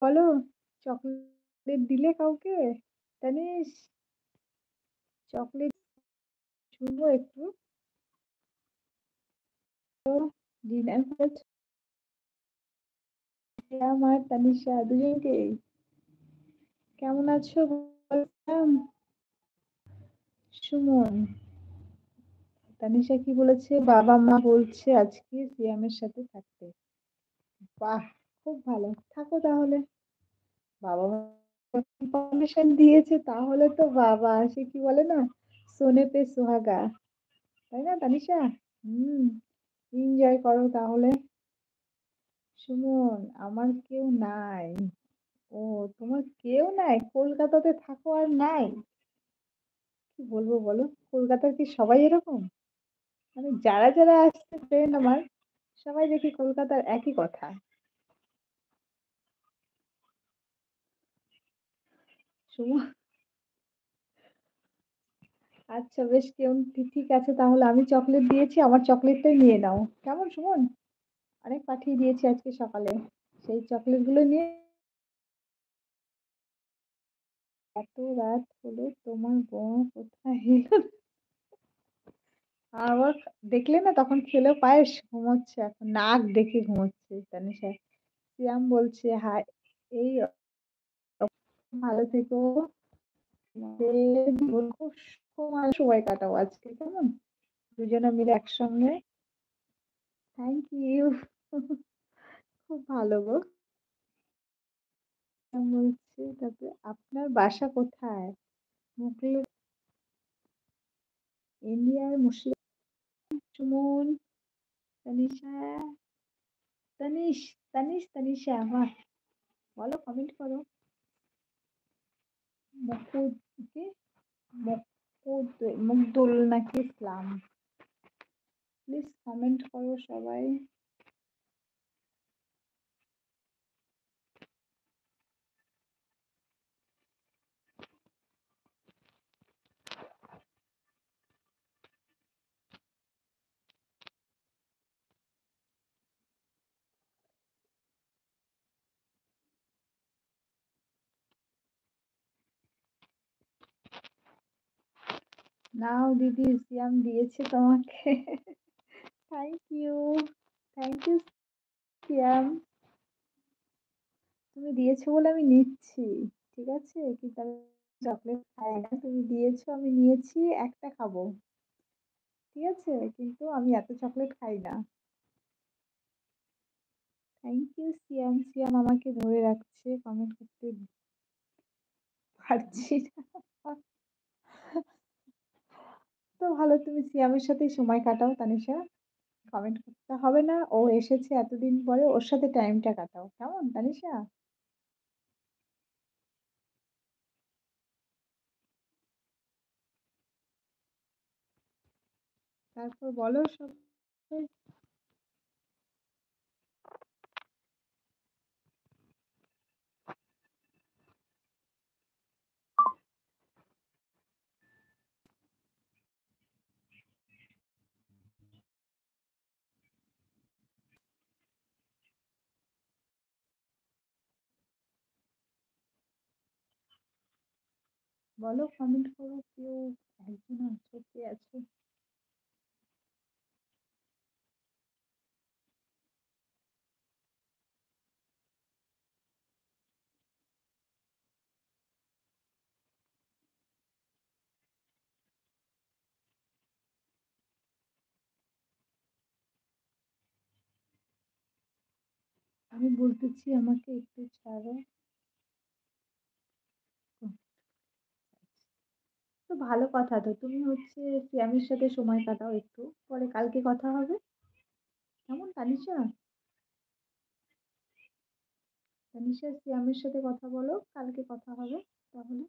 বলো, চকলেট দিলে কাউকে? তানিশ, চকলেট শুনবো একটু। তো ডিনার করেছো আমার তানিশা দুজনকেই? কেমন আছো বললাম। সুমন, তানিশা কি বলেছে? বাবা মা বলছে আজকে সিয়ামের সাথে থাকতে। বাহ, খুব ভালো, থাকো তাহলে। বাবা মা পারমিশন দিয়েছে তাহলে তো বাবা, সে কি বলে না, সোনে পে সুহাগা, তাই না তানিশা? হুম, এনজয় করো তাহলে। সুমন, আমার কেউ নাই। ও, তোমার কেউ নাই? কলকাতাতে থাকো আর নাই? কি বলবো বলো, কলকাতার কি সবাই এরকম? মানে যারা যারা আসছে ফ্রেন্ড আমার, সবাই দেখি কলকাতার একই কথা। সুমন, আচ্ছা বেশ, কেউ ঠিক আছে তাহলে, আমি চকলেট দিয়েছি, আমার চকলেটটাই নিয়ে নাও, কেমন সুমন? অনেক পাঠিয়ে দিয়েছি আজকে সকালে, সেই চকলেট গুলো নিয়ে। এত রাত হলো, তোমার বোন কোথায় এলো? আবার দেখলে না, তখন খেলেও পায়েস, ঘুমোচ্ছে এখন, নাক ডেকে ঘুমোচ্ছে তানিশা। সিয়াম বলছে হাই, এই ভালো থেকো, তোমাদের জীবন খুব সুখময় সময় কাটাও আজকে, কেমন? দুজনে মিলে একসঙ্গে। Thank you. খুব ভালো গো। সিয়াম বলছে, তারপরে আপনার বাসা কোথায়? মুখলে, ইন্ডিয়ার মুসলিম। সুমন, তানিশা, তানিশ, তানিশা, বাহ, বলো, কমেন্ট করো। মুকুদ কি, মুকুদ, মুকদুল নাকি ইসলাম? প্লিজ কমেন্ট করো সবাই। নাও দিদি, সিয়াম দিয়েছে তোমাকে। থ্যাংক ইউ, থ্যাংক ইউ সিয়াম, তুমি দিয়েছো বলে আমি নিচ্ছি। ঠিক আছে, কি তাহলে চকলেট খাই না, তুমি দিয়েছো আমি নিয়েছি, একটা খাবো। ঠিক আছে, কিন্তু আমি এত চকলেট খাই না। থ্যাংক ইউ সিয়াম, সিয়াম আমাকে ধরে রাখছে, কমেন্ট করতে পারছি না। তো ভালো, তুমি সিয়ামের সাথেই সময় কাটাও তানিশা, কমেন্ট করতে হবে না, ও এসেছে এতদিন পরে, ওর সাথে টাইমটা কাটাও, কেমন তানিশা? তারপর বলো সব। বলো, কমেন্ট করো, কেউ একজন আছো, কে আছো? আমি বলতেছি আমাকে একটু ছাড়ো। তো ভালো কথা, তো তুমি হচ্ছে সিয়ামের সাথে সময় কাটাও একটু, পরে কালকে কথা হবে, কেমন তানিশা? তানিশা, সিয়ামের সাথে কথা বলো, কালকে কথা হবে তাহলে।